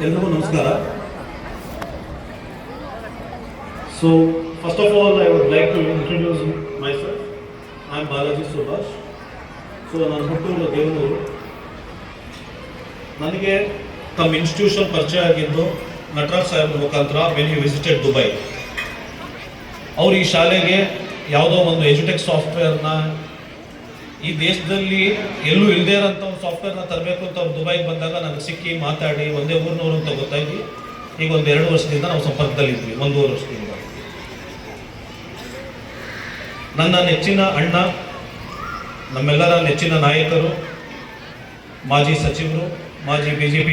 ಎಲ್ರಿಗೂ ನಮಸ್ಕಾರ. So first of all I would like to introduce myself. I am Balaji Subhash. So ನಾನು ಹುಟ್ಟೂರು ದೇವನೂರು. ನನಗೆ ತಮ್ಮ ಇನ್ಸ್ಟಿಟ್ಯೂಷನ್ ಪರಿಚಯ ಆಗಿದ್ದು ನಟರಾಜ್ ಸಾಹೇಬ್ರ ಮುಖಾಂತರ ವೆನ್ ಯು ವಿಸಿಟೆಡ್ ದುಬೈ. ಅವರು ಈ ಶಾಲೆಗೆ ಯಾವುದೋ ಒಂದು ಎಜುಟೆಕ್ ಸಾಫ್ಟ್ವೇರ್ನ ಈ ದೇಶದಲ್ಲಿ ಎಲ್ಲೂ ಇಲ್ಲದೇ ಇರೋಂಥ ಒಂದು ಸಾಫ್ಟ್ವೇರ್ನ ತರಬೇಕು ಅಂತ ಅವ್ರು ದುಬೈಗೆ ಬಂದಾಗ ನನಗೆ ಸಿಕ್ಕಿ ಮಾತಾಡಿ ಒಂದೇ ಊರಿನವರು ಅಂತ ಗೊತ್ತಾಗಿ ಈಗ ಒಂದು 2 ವರ್ಷದಿಂದ ನಾವು ಸಂಪರ್ಕದಲ್ಲಿದ್ವಿ, 1.5 ವರ್ಷದಿಂದ. ನನ್ನ ನೆಚ್ಚಿನ ಅಣ್ಣ, ನಮ್ಮೆಲ್ಲರ ನೆಚ್ಚಿನ ನಾಯಕರು, ಮಾಜಿ ಸಚಿವರು, ಮಾಜಿ BJP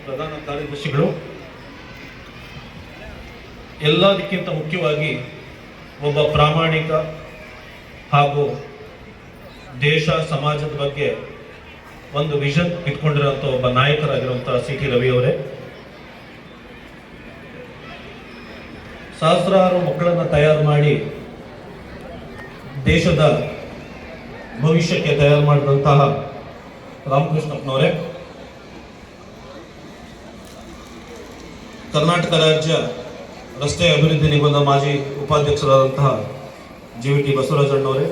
ಪ್ರಧಾನ ಕಾರ್ಯದರ್ಶಿಗಳು, ಎಲ್ಲದಕ್ಕಿಂತ ಮುಖ್ಯವಾಗಿ ಒಬ್ಬ ಪ್ರಾಮಾಣಿಕ ಹಾಗೂ ದೇಶ ಸಮಾಜದ ಬಗ್ಗೆ ಒಂದು ವಿಷನ್ ಇಟ್ಕೊಂಡಿರೋಂಥ ಒಬ್ಬ ನಾಯಕರಾಗಿರುವಂಥ CT ರವಿ ಅವರೇ, ಸಹಸ್ರಾರು ಮಕ್ಕಳನ್ನು ತಯಾರು ಮಾಡಿ ದೇಶದ ಭವಿಷ್ಯಕ್ಕೆ ತಯಾರು ಮಾಡಿದಂತಹ ರಾಮಕೃಷ್ಣಪ್ಪನವರೇ, ಕರ್ನಾಟಕ ರಾಜ್ಯ ರಸ್ತೆ ಅಭಿವೃದ್ಧಿ ನಿಗಮದ ಮಾಜಿ ಉಪಾಧ್ಯಕ್ಷರಾದಂತಹ GVT ಬಸವರಾಜಣ್ಣವರೇ,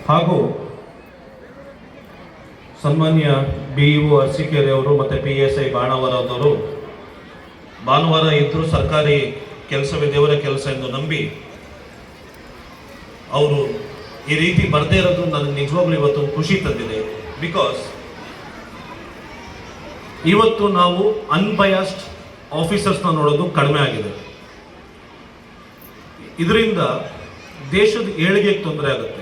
ಹಾಗೂ ಸನ್ಮಾನ್ಯ BEO ಅರಸೀಕೆರೆ ಅವರು ಮತ್ತು PSI ಬಾಣವರದವರು, ಭಾನುವಾರ ಇದ್ದರೂ ಸರ್ಕಾರಿ ಕೆಲಸವೇ ದೇವರ ಕೆಲಸ ಎಂದು ನಂಬಿ ಅವರು ಈ ರೀತಿ ಬರದೇ ಇರೋದು ನನಗೆ ನಿಜವಾಗ್ಲೂ ಇವತ್ತು ಖುಷಿ ತಂದಿದೆ. ಬಿಕಾಸ್ ಇವತ್ತು ನಾವು ಅನ್ಬಯಾಸ್ಡ್ ಆಫೀಸರ್ಸ್ನ ನೋಡೋದು ಕಡಿಮೆ ಆಗಿದೆ. ಇದರಿಂದ ದೇಶದ ಏಳಿಗೆಗೆ ತೊಂದರೆ ಆಗುತ್ತೆ.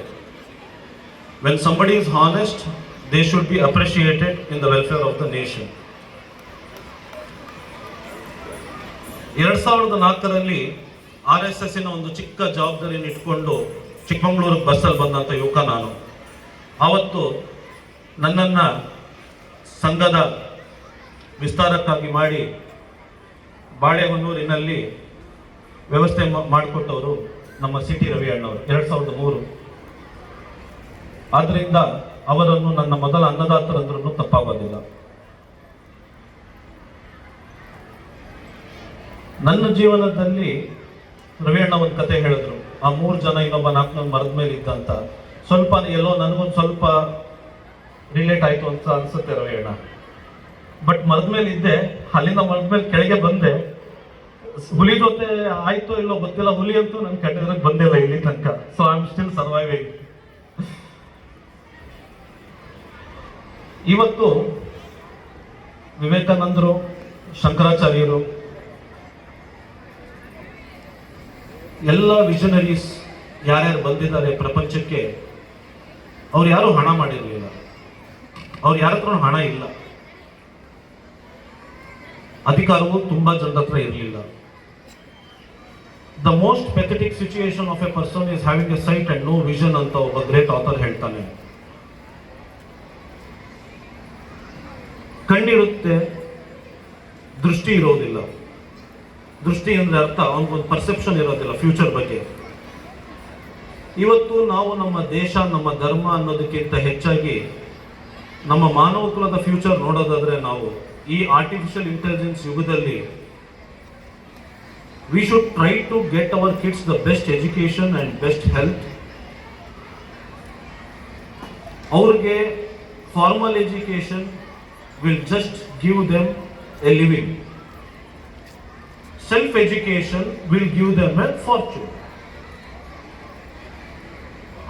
When somebody is honest, they should be appreciated in the welfare of the nation. 2004ರಲ್ಲಿ RSSನ ಒಂದು ಚಿಕ್ಕ ಜವಾಬ್ದಾರಿಯನ್ನು ಇಟ್ಕೊಂಡು ಚಿಕ್ಕಮಗಳೂರಿಗೆ ಬಸ್ಸಲ್ಲಿ ಬಂದಂಥ ಯುವಕ ನಾನು. ಆವತ್ತು ನನ್ನನ್ನು ಸಂಘದ ವಿಸ್ತಾರಕ್ಕಾಗಿ ಮಾಡಿ ಬಾಳೆಹೊನ್ನೂರಿನಲ್ಲಿ ವ್ಯವಸ್ಥೆ ಮಾಡಿಕೊಟ್ಟವರು ನಮ್ಮ CT ರವಿ ಅಣ್ಣವರು 2003. ಆದ್ದರಿಂದ ಅವರನ್ನು ನನ್ನ ಮೊದಲ ಅನ್ನದಾತರಂದ್ರೂ ತಪ್ಪಾಗೋದಿಲ್ಲ. ನನ್ನ ಜೀವನದಲ್ಲಿ ರವಿ ಅಣ್ಣ ಒಂದು ಕತೆ ಹೇಳಿದ್ರು. ಆ 3 ಜನ ಇನ್ನೊಬ್ಬ 4 ಮರದ ಮೇಲೆ ಇದ್ದಂತ ಸ್ವಲ್ಪ ಎಲ್ಲೋ ನನಗೊಂದು ಸ್ವಲ್ಪ ರಿಲೇಟ್ ಆಯ್ತು ಅಂತ ಅನ್ಸುತ್ತೆ ರವಿ ಅಣ್ಣ. ಬಟ್ ಮರದ ಮೇಲೆ ಇದ್ದೆ, ಅಲ್ಲಿಂದ ಮರದ ಮೇಲೆ ಕೆಳಗೆ ಬಂದೆ. ಹುಲಿ ಜೊತೆ ಆಯ್ತೋ ಇಲ್ಲೋ ಗೊತ್ತಿಲ್ಲ, ಹುಲಿ ಅಂತೂ ನನ್ನ ಕೆಟ್ಟದ್ರಾಗ ಬಂದಿಲ್ಲ ಇಲ್ಲಿ ತನಕ. So I am still surviving. ಇವತ್ತು ವಿವೇಕಾನಂದರು, ಶಂಕರಾಚಾರ್ಯರು, ಎಲ್ಲ ವಿಷನರೀಸ್ ಯಾರ್ಯಾರು ಬಂದಿದ್ದಾರೆ ಪ್ರಪಂಚಕ್ಕೆ, ಅವ್ರು ಯಾರು ಹಣ ಮಾಡಿರಲಿಲ್ಲ, ಅವ್ರು ಯಾರ ಹತ್ರ ಹಣ ಇಲ್ಲ, ಅಧಿಕಾರವು ತುಂಬಾ ಜನರ ಹತ್ರ ಇರಲಿಲ್ಲ. The most pathetic situation of a person is having a sight and no vision ಅಂತ ಒಬ್ಬ ಗ್ರೇಟ್ ಆಥರ್ ಹೇಳ್ತಾನೆ. ಕಣ್ಣಿರುತ್ತೆ, ದೃಷ್ಟಿ ಇರೋದಿಲ್ಲ. ದೃಷ್ಟಿ ಅಂದ್ರೆ ಅರ್ಥ ಅವನಿಗೊಂದು ಪರ್ಸೆಪ್ಷನ್ ಇರೋದಿಲ್ಲ ಫ್ಯೂಚರ್ ಬಗ್ಗೆ. ಇವತ್ತು ನಾವು ನಮ್ಮ ದೇಶ, ನಮ್ಮ ಧರ್ಮ ಅನ್ನೋದಕ್ಕಿಂತ ಹೆಚ್ಚಾಗಿ ನಮ್ಮ ಮಾನವ ಕುಲದ ಫ್ಯೂಚರ್ ನೋಡೋದಾದ್ರೆ, ನಾವು ಈ ಆರ್ಟಿಫಿಷಿಯಲ್ ಇಂಟೆಲಿಜೆನ್ಸ್ ಯುಗದಲ್ಲಿ we should try to get our kids the best education and best health. ಅವ್ರಿಗೆ formal education will just give them a living. Self-education will give them a fortune.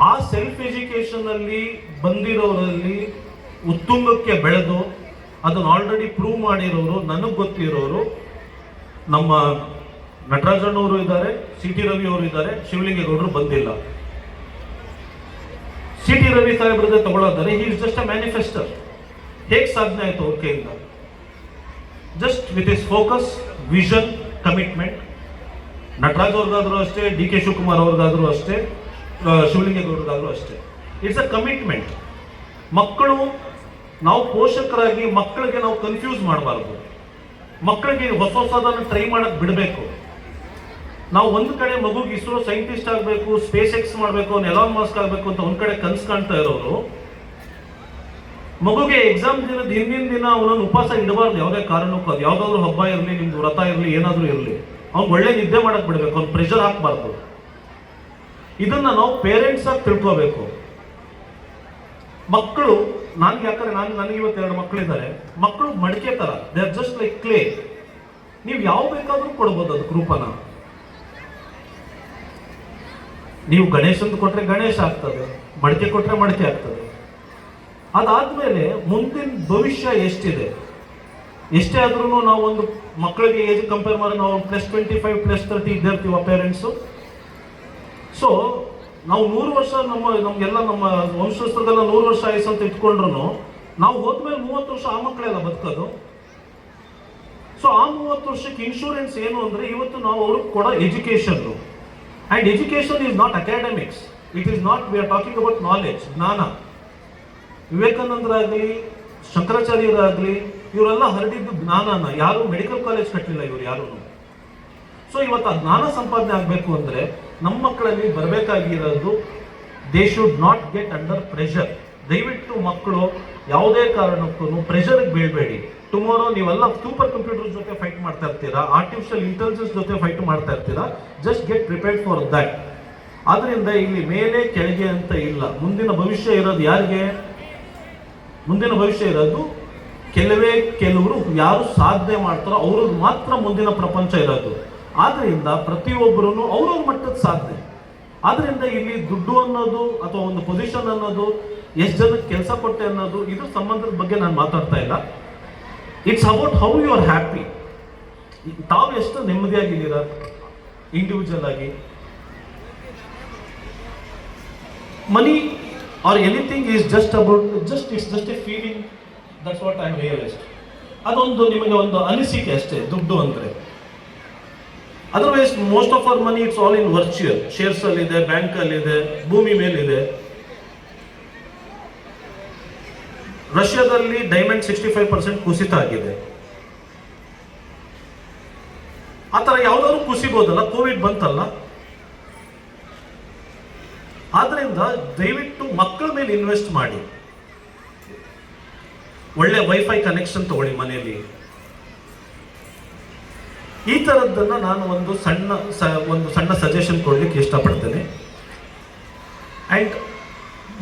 ಆ ಸೆಲ್ಫ್ ಎಜುಕೇಶನ್ ಅಲ್ಲಿ ಬಂದಿರೋರಲ್ಲಿ ಉತ್ತುಂಗಕ್ಕೆ ಬೆಳೆದು ಅದನ್ನು already prove ಮಾಡಿರೋರು, ನನಗೆ ಗೊತ್ತಿರೋರು ನಮ್ಮ ನಟರಾಜಣ್ಣವರು ಇದ್ದಾರೆ, CT ರವಿ ಅವರು ಇದ್ದಾರೆ, ಶಿವಲಿಂಗೇಗೌಡರು ಬಂದಿಲ್ಲ. CT ರವಿ ಸಾಹೇಬ್ರದ್ದೇ ತಗೊಳ್ಳೋದಾರೆ, he is just a manifester. ಹೇಗೆ ಸಾಧನೆ ಆಯಿತು ಅವ್ರ ಕೈಯಿಂದ? Just with is focus, vision, commitment. Nataraj ಅವ್ರಿಗಾದ್ರೂ ಅಷ್ಟೇ, DK ಶಿವಕುಮಾರ್ ಅವ್ರಿಗಾದ್ರೂ ಅಷ್ಟೇ, ಶಿವಲಿಂಗೇಗೌಡರಿಗಾದ್ರೂ ಅಷ್ಟೇ. It's a commitment. ಮಕ್ಕಳು, ನಾವು ಪೋಷಕರಾಗಿ ಮಕ್ಕಳಿಗೆ ನಾವು ಕನ್ಫ್ಯೂಸ್ ಮಾಡಬಾರ್ದು. ಮಕ್ಕಳಿಗೆ ಹೊಸದನ್ನು ಟ್ರೈ ಮಾಡಕ್ ಬಿಡಬೇಕು. ನಾವು ಒಂದು ಕಡೆ ಮಗುಗೆ ಇಸ್ರೋ ಸೈಂಟಿಸ್ಟ್ ಆಗಬೇಕು, ಸ್ಪೇಸ್ ಎಕ್ಸ್ ಮಾಡಬೇಕು, ಎಲಾನ್ ಮಾಸ್ಕ್ ಆಗಬೇಕು ಅಂತ ಒಂದ್ ಕಡೆ ಕನ್ಸು ಕಾಣ್ತಾ ಇರೋರು, ಮಗುಗೆ ಎಕ್ಸಾಮ್ ದಿನದ ಹಿಂದಿನ ದಿನ ಅವನನ್ನು ಉಪವಾಸ ಇಡಬಾರ್ದು. ಯಾವುದೇ ಕಾರಣಕ್ಕೂ, ಅದು ಯಾವ್ದಾದ್ರು ಹಬ್ಬ ಇರಲಿ, ನಿಮ್ದು ವ್ರತ ಇರಲಿ, ಏನಾದ್ರೂ ಇರಲಿ, ಅವ್ನು ಒಳ್ಳೆ ನಿದ್ದೆ ಮಾಡಕ್ ಬಿಡ್ಬೇಕು, ಅವ್ನು ಪ್ರೆಷರ್ ಹಾಕ್ಬಾರ್ದು. ಇದನ್ನ ನಾವು ಪೇರೆಂಟ್ಸ್ ಆಗಿ ತಿಳ್ಕೋಬೇಕು. ಮಕ್ಕಳು, ಯಾಕಂದ್ರೆ ನನಗೆ ಇವತ್ತು 2 ಮಕ್ಕಳಿದ್ದಾರೆ. ಮಕ್ಕಳು ಮಡಿಕೆ ತರ, they are just like clay. ನೀವು ಯಾವ ಬೇಕಾದ್ರೂ ಕೊಡ್ಬೋದು ಅದಕ್ಕೆ ರೂಪನ. ನೀವು ಗಣೇಶಂದು ಕೊಟ್ರೆ ಗಣೇಶ ಆಗ್ತದೆ, ಮಡಿಕೆ ಕೊಟ್ರೆ ಮಡಿಕೆ ಆಗ್ತದೆ. ಅದಾದ್ಮೇಲೆ ಮುಂದಿನ ಭವಿಷ್ಯ ಎಷ್ಟಿದೆ, ಎಷ್ಟೇ ಆದ್ರೂ ನಾವು ಒಂದು ಮಕ್ಕಳಿಗೆ ಏಜ್ ಕಂಪೇರ್ ಮಾಡಿ ನಾವು +25 +30 ಇದ್ದೇ ಇರ್ತೀವ ಪೇರೆಂಟ್ಸು. ಸೊ ನಾವು 100 ವರ್ಷ ನಮ್ಗೆಲ್ಲ ನಮ್ಮ ವಂಶಸ್ಥರಿಗೆಲ್ಲ 100 ವರ್ಷ ಆಯ್ಸು ಅಂತ ಇಟ್ಕೊಂಡ್ರು ನಾವು ಹೋದ್ಮೇಲೆ 30 ವರ್ಷ ಆ ಮಕ್ಕಳೆಲ್ಲ ಬದುಕೋದು. ಸೊ ಆ 30 ವರ್ಷಕ್ಕೆ ಇನ್ಶೂರೆನ್ಸ್ ಏನು ಅಂದ್ರೆ ಇವತ್ತು ನಾವು ಅವ್ರಿಗೆ ಕೊಡೋ education. And education is not academics, it is not, we are talking about knowledge, ಜ್ಞಾನ. ವಿವೇಕಾನಂದರಾಗಲಿ, ಶಂಕರಾಚಾರ್ಯರಾಗಲಿ, ಇವರೆಲ್ಲ ಹರಡಿದ್ದು ಜ್ಞಾನನ. ಯಾರು ಮೆಡಿಕಲ್ ಕಾಲೇಜ್ ಕಟ್ಟಲಿಲ್ಲ ಇವರು ಯಾರು. ಸೊ ಇವತ್ತು ಆ ಜ್ಞಾನ ಸಂಪಾದನೆ ಆಗಬೇಕು ಅಂದ್ರೆ ನಮ್ಮ ಮಕ್ಕಳಲ್ಲಿ ಬರಬೇಕಾಗಿರೋದು, they should not get under pressure. ದಯವಿಟ್ಟು ಮಕ್ಕಳು ಯಾವುದೇ ಕಾರಣಕ್ಕೂ ಪ್ರೆಷರ್ಗೆ ಬೀಳ್ಬೇಡಿ. ಟುಮಾರೋ ನೀವೆಲ್ಲ ಸೂಪರ್ ಕಂಪ್ಯೂಟರ್ ಜೊತೆ ಫೈಟ್ ಮಾಡ್ತಾ ಇರ್ತೀರಾ, ಆರ್ಟಿಫಿಷಿಯಲ್ ಇಂಟೆಲಿಜೆನ್ಸ್ ಜೊತೆ ಫೈಟ್ ಮಾಡ್ತಾ ಇರ್ತೀರಾ. Just get prepared for that. ಆದ್ರಿಂದ ಇಲ್ಲಿ ಮೇಲೆ ಕೆಳಗೆ ಅಂತ ಇಲ್ಲ. ಮುಂದಿನ ಭವಿಷ್ಯ ಇರೋದು ಯಾರಿಗೆ? ಮುಂದಿನ ಭವಿಷ್ಯ ಇರೋದು ಕೆಲವರು ಯಾರು ಸಾಧನೆ ಮಾಡ್ತಾರೋ ಅವ್ರಿಗೆ ಮಾತ್ರ ಮುಂದಿನ ಪ್ರಪಂಚ ಇರೋದು. ಆದ್ರಿಂದ ಪ್ರತಿಯೊಬ್ಬರೂ ಅವ್ರವ್ರ ಮಟ್ಟದ ಸಾಧನೆ. ಆದ್ರಿಂದ ಇಲ್ಲಿ ದುಡ್ಡು ಅನ್ನೋದು ಅಥವಾ ಒಂದು ಪೊಸಿಷನ್ ಅನ್ನೋದು, ಎಷ್ಟು ಜನಕ್ಕೆ ಕೆಲಸ ಕೊಟ್ಟೆ ಅನ್ನೋದು, ಇದ್ರ ಸಂಬಂಧದ ಬಗ್ಗೆ ನಾನು ಮಾತಾಡ್ತಾ ಇಲ್ಲ. It's about how you are happy. ತಾವು ಎಷ್ಟು ನೆಮ್ಮದಿಯಾಗಿದ್ದೀರ ಇಂಡಿವಿಜುವಲ್ ಆಗಿ. Money or anything is just about it's just a feeling. That's what I have realised. ಅದೊಂದು ನಿಮಗೆ ಒಂದು ಅನಿಸಿಕೆ ಅಷ್ಟೇ ದುಡ್ಡು ಅಂದ್ರೆ. Otherwise most of our money it's all in virtual. Shares ಅಲ್ಲಿ ಇದೆ, ಬ್ಯಾಂಕ್ ಅಲ್ಲಿ ಇದೆ, ಭೂಮಿ ಮೇಲಿದೆ. ರಷ್ಯಾದಲ್ಲಿ ಡೈಮಂಡ್ 65% ಕುಸಿತ ಆಗಿದೆ. ಆ ತರ ಯಾವ್ದಾದ್ರು ಕುಸಿಬೋದಲ್ಲ, ಕೋವಿಡ್ ಬಂತಲ್ಲ. ಆದ್ರಿಂದ ದಯವಿಟ್ಟು ಮಕ್ಕಳ ಮೇಲೆ ಇನ್ವೆಸ್ಟ್ ಮಾಡಿ. ಒಳ್ಳೆ ವೈಫೈ ಕನೆಕ್ಷನ್ ತಗೊಳ್ಳಿ ಮನೆಯಲ್ಲಿ. ಈ ತರದ್ದನ್ನ ನಾನು ಒಂದು ಸಣ್ಣ ಸಜೆಷನ್ ಕೊಡ್ಲಿಕ್ಕೆ ಇಷ್ಟಪಡ್ತೇನೆ. ಅಂಡ್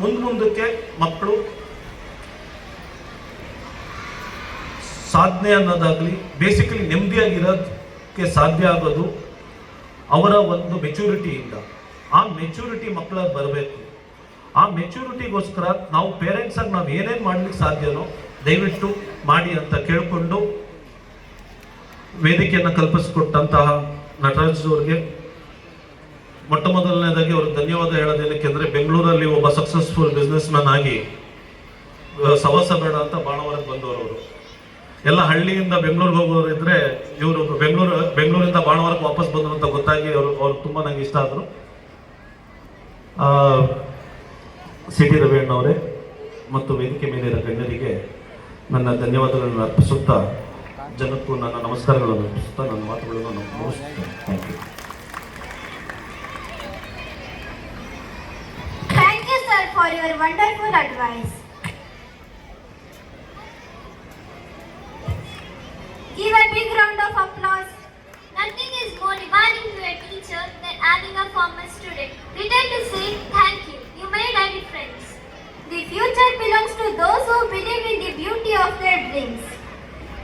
ಮುಂದಕ್ಕೆ ಮಕ್ಕಳು ಸಾಧನೆ ಅನ್ನೋದಾಗ್ಲಿ, ಬೇಸಿಕಲಿ ನೆಮ್ಮದಿಯಾಗಿರೋದಕ್ಕೆ ಸಾಧ್ಯ ಆಗೋದು ಅವರ ಒಂದು ಮೆಚುರಿಟಿಯಿಂದ. ಆ ಮೆಚುರಿಟಿ ಮಕ್ಕಳ ಬರಬೇಕು. ಆ ಮೆಚುರಿಟಿಗೋಸ್ಕರ ನಾವು ಪೇರೆಂಟ್ಸ್ ಆಗಿ ನಾವು ಏನೇನು ಮಾಡ್ಲಿಕ್ಕೆ ಸಾಧ್ಯನೋ ದಯವಿಟ್ಟು ಮಾಡಿ ಅಂತ ಕೇಳಿಕೊಂಡು, ವೇದಿಕೆಯನ್ನು ಕಲ್ಪಿಸಿಕೊಟ್ಟಂತಹ ನಟರಾಜ್ ಅವ್ರಿಗೆ ಮೊಟ್ಟ ಮೊದಲನೇದಾಗಿ ಅವ್ರಿಗೆ ಧನ್ಯವಾದ ಹೇಳೋದೇನಕ್ಕೆಂದ್ರೆ, ಬೆಂಗಳೂರಲ್ಲಿ ಒಬ್ಬ ಸಕ್ಸಸ್ಫುಲ್ ಬಿಸ್ನೆಸ್ ಮ್ಯಾನ್ ಆಗಿ ಸವಸ ಬೇಡ ಅಂತ ಬಾಣವರಕ್ಕೆ ಬಂದವರು. ಅವರು ಎಲ್ಲ ಹಳ್ಳಿಯಿಂದ ಬೆಂಗಳೂರಿಗೆ ಹೋಗೋರು ಇದ್ರೆ, ಇವರು ಬೆಂಗಳೂರಿಂದ ಬಾಣವರಕ್ಕೆ ವಾಪಸ್ ಬಂದರು ಅಂತ ಗೊತ್ತಾಗಿ ಅವ್ರು ತುಂಬಾ ನಂಗೆ ಇಷ್ಟ ಆದ್ರು. ಸಿ.ಟಿ. ರವಿಯಣ್ಣವರೇ ಮತ್ತು ವೇದಿಕೆ ಮೇಲಿರೋ ಗಣ್ಯರಿಗೆ ನನ್ನ ಧನ್ಯವಾದಗಳನ್ನು ಅರ್ಪಿಸುತ್ತಾ, ಜನಕ್ಕೂ ನನ್ನ ನಮಸ್ಕಾರಗಳನ್ನು ಅರ್ಪಿಸುತ್ತಾ ನನ್ನ ಮಾತುಗಳನ್ನು ಮುಗಿಸುತ್ತೇನೆ. Thank you. Thank you, sir, for your wonderful advice. Give a big round of applause. Nothing is more rewarding to a teacher than having a former student return to say thank you. You made a difference. The future belongs to those who believe in the beauty of their dreams.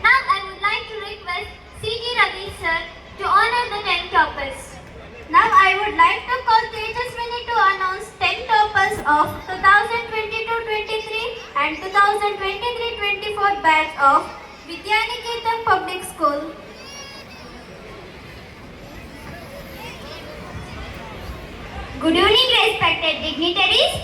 Now I would like to request C.T. Ravi sir to honor the 10 toppers. Now I would like to call Tejaswini to announce 10 toppers of 2022-23 and 2023-24 batch of Vidyaniketan Public School. Good evening, respected dignitaries.